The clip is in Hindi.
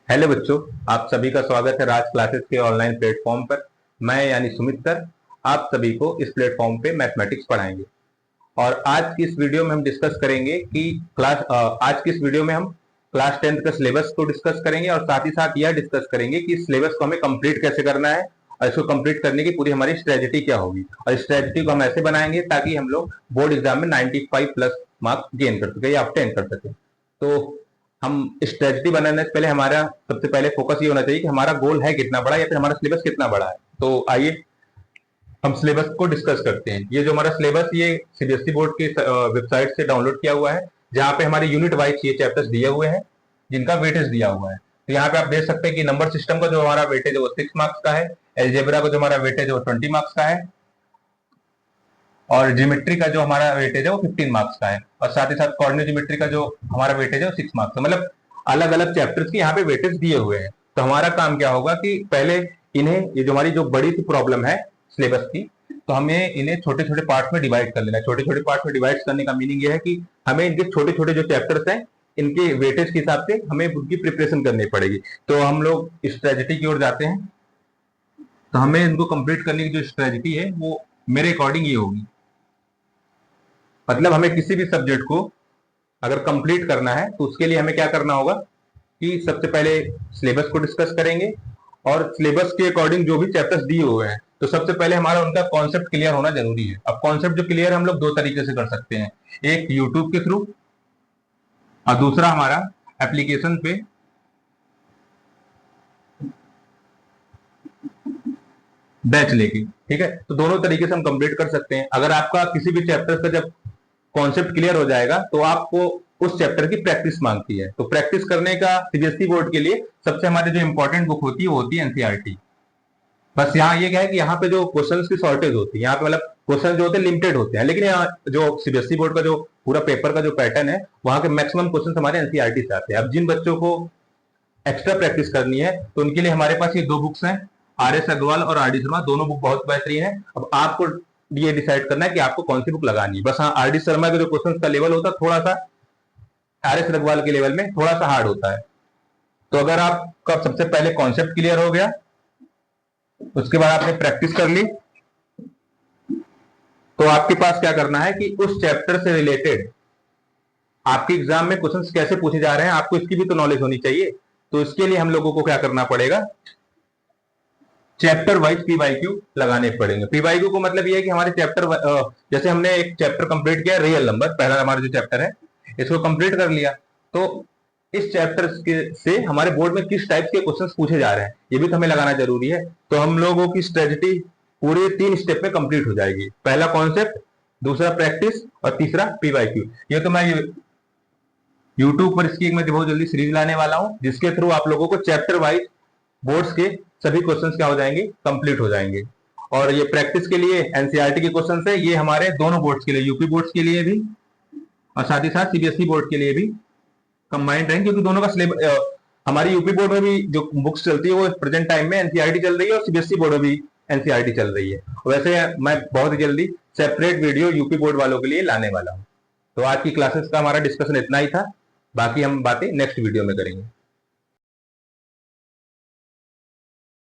हेलो बच्चों, आप सभी का स्वागत है राज क्लासेस के ऑनलाइन प्लेटफॉर्म पर। मैं यानी सुमित सर आप सभी को इस प्लेटफॉर्म पे मैथमेटिक्स पढ़ाएंगे। और आज की इस वीडियो में हम डिस्कस करेंगे कि आज की इस वीडियो में हम क्लास 10th का सिलेबस को डिस्कस करेंगे और साथ ही साथ यह डिस्कस करेंगे कि इस सिलेबस को हमें कंप्लीट कैसे करना है और इसको कंप्लीट करने की पूरी हमारी स्ट्रेटेजी क्या होगी। और इस स्ट्रेटेजी को हम ऐसे बनाएंगे ताकि हम लोग बोर्ड एग्जाम में 95 प्लस मार्क्स गेन कर सके या ऑब्टेन कर सके। तो हम स्ट्रेटजी बनाने से पहले हमारा सबसे पहले फोकस ये होना चाहिए कि हमारा गोल है कितना बड़ा या फिर हमारा सिलेबस कितना बड़ा है। तो आइए हम सिलेबस को डिस्कस करते हैं। ये जो हमारा सिलेबस ये सीबीएसई बोर्ड की वेबसाइट से डाउनलोड किया हुआ है, जहाँ पे हमारे यूनिट वाइज ये चैप्टर्स दिए हुए हैं जिनका वेटेज दिया हुआ है। तो यहाँ पे आप देख सकते हैं कि नंबर सिस्टम का जो हमारा वेटेज है वो 6 मार्क्स का है, एलजेब्रा का जो हमारा वेटेज है वो 20 मार्क्स का है और ज्योमेट्री का जो हमारा वेटेज है वो 15 मार्क्स का है और साथ ही साथ कोऑर्डिनेट ज्योमेट्री का जो हमारा वेटेज है वो 6 मार्क्स का। मतलब अलग अलग चैप्टर्स के यहाँ पे वेटेज दिए हुए हैं। तो हमारा काम क्या होगा कि पहले इन्हें, ये जो हमारी जो बड़ी सी प्रॉब्लम है सिलेबस की, तो हमें इन्हें छोटे छोटे पार्ट्स में डिवाइड कर लेना है। छोटे छोटे पार्ट्स में डिवाइड करने का मीनिंग ये है कि हमें इनके छोटे छोटे जो चैप्टर्स हैं इनके वेटेज के हिसाब से हमें उनकी प्रिपरेशन करनी पड़ेगी। तो हम लोग स्ट्रेटेजी की ओर जाते हैं। तो हमें इनको कंप्लीट करने की जो स्ट्रेटेजी है वो मेरे अकॉर्डिंग ये होगी। मतलब हमें किसी भी सब्जेक्ट को अगर कंप्लीट करना है तो उसके लिए हमें क्या करना होगा कि सबसे पहले सिलेबस को डिस्कस करेंगे और सिलेबस के अकॉर्डिंग जो भी चैप्टर्स दिए हुए हैं तो सबसे पहले हमारा उनका कॉन्सेप्ट क्लियर होना जरूरी है। अब कॉन्सेप्ट जो क्लियर है हम लोग दो तरीके से कर सकते हैं, एक यूट्यूब के थ्रू और दूसरा हमारा एप्लीकेशन पे बैच लेके। ठीक है, तो दोनों तरीके से हम कंप्लीट कर सकते हैं। अगर आपका किसी भी चैप्टर का जब कॉन्सेप्ट क्लियर हो जाएगा तो आपको उस चैप्टर की प्रैक्टिस मांगती है। तो प्रैक्टिस करने का सीबीएसई बोर्ड के लिए सबसे हमारी जो इंपॉर्टेंट बुक होती है वो होती है एनसीईआरटी। बस यहाँ ये क्या है कि यहाँ पे जो क्वेश्चंस की शॉर्टेज होती है, यहाँ पे मतलब क्वेश्चन जो होते हैं लिमिटेड होते हैं, लेकिन यहाँ जो सीबीएसई बोर्ड का जो पूरा पेपर का जो पैटर्न है वहां के मैक्सिमम क्वेश्चन हमारे एनसीईआरटी से आते हैं। अब जिन बच्चों को एक्स्ट्रा प्रैक्टिस करनी है तो उनके लिए हमारे पास ये दो बुक्स हैं, आर एस अग्रवाल और आर डी शर्मा। दोनों बुक बहुत बेहतरीन है। अब आपको ये डिसाइड करना है कि आपको कौन सी बुक लगानी है। बस हाँ, आर डी शर्मा के जो क्वेश्चन का लेवल होता है थोड़ा सा आर एस अग्रवाल के लेवल में थोड़ा सा हार्ड होता है। तो अगर आपका सबसे पहले कॉन्सेप्ट क्लियर हो गया, उसके बाद आपने प्रैक्टिस कर ली, तो आपके पास क्या करना है कि उस चैप्टर से रिलेटेड आपके एग्जाम में क्वेश्चंस कैसे पूछे जा रहे हैं आपको इसकी भी तो नॉलेज होनी चाहिए। तो इसके लिए हम लोगों को क्या करना पड़ेगा, चैप्टर वाइज पीवाईक्यू लगाने पड़ेंगे। पीवाईक्यू को मतलब ये है कि हमारे चैप्टर जैसे हमने एक चैप्टर कंप्लीट किया रियल नंबर, पहला हमारा जो चैप्टर है इसको कंप्लीट कर लिया, तो इस चैप्टर से हमारे बोर्ड में किस टाइप के क्वेश्चंस पूछे जा रहे हैं ये भी तो हमें लगाना जरूरी है। तो हम लोगों की स्ट्रेटेजी पूरे 3 स्टेप में कंप्लीट हो जाएगी। पहला कॉन्सेप्ट, दूसरा प्रैक्टिस और तीसरा पीवाईक्यू। ये तो मैं यूट्यूब पर इसकी मैं बहुत जल्दी सीरीज लाने वाला हूं जिसके थ्रू आप लोगों को चैप्टर वाइज बोर्ड्स के सभी क्वेश्चंस क्या हो जाएंगे, कंप्लीट हो जाएंगे। और ये प्रैक्टिस के लिए एनसीईआरटी के क्वेश्चंस है, ये हमारे दोनों बोर्ड्स के लिए, यूपी बोर्ड्स के लिए भी और साथ ही साथ सीबीएसई बोर्ड के लिए भी कंबाइंड रहेंगे, क्योंकि दोनों का सिलेबस हमारी यूपी बोर्ड में भी जो बुक्स चलती है वो प्रेजेंट टाइम में एनसीईआरटी चल रही है और सीबीएसई बोर्ड में भी एनसीईआरटी चल रही है। वैसे मैं बहुत ही जल्दी सेपरेट वीडियो यूपी बोर्ड वालों के लिए लाने वाला हूँ। तो आज की क्लासेस का हमारा डिस्कशन इतना ही था, बाकी हम बातें नेक्स्ट वीडियो में करेंगे।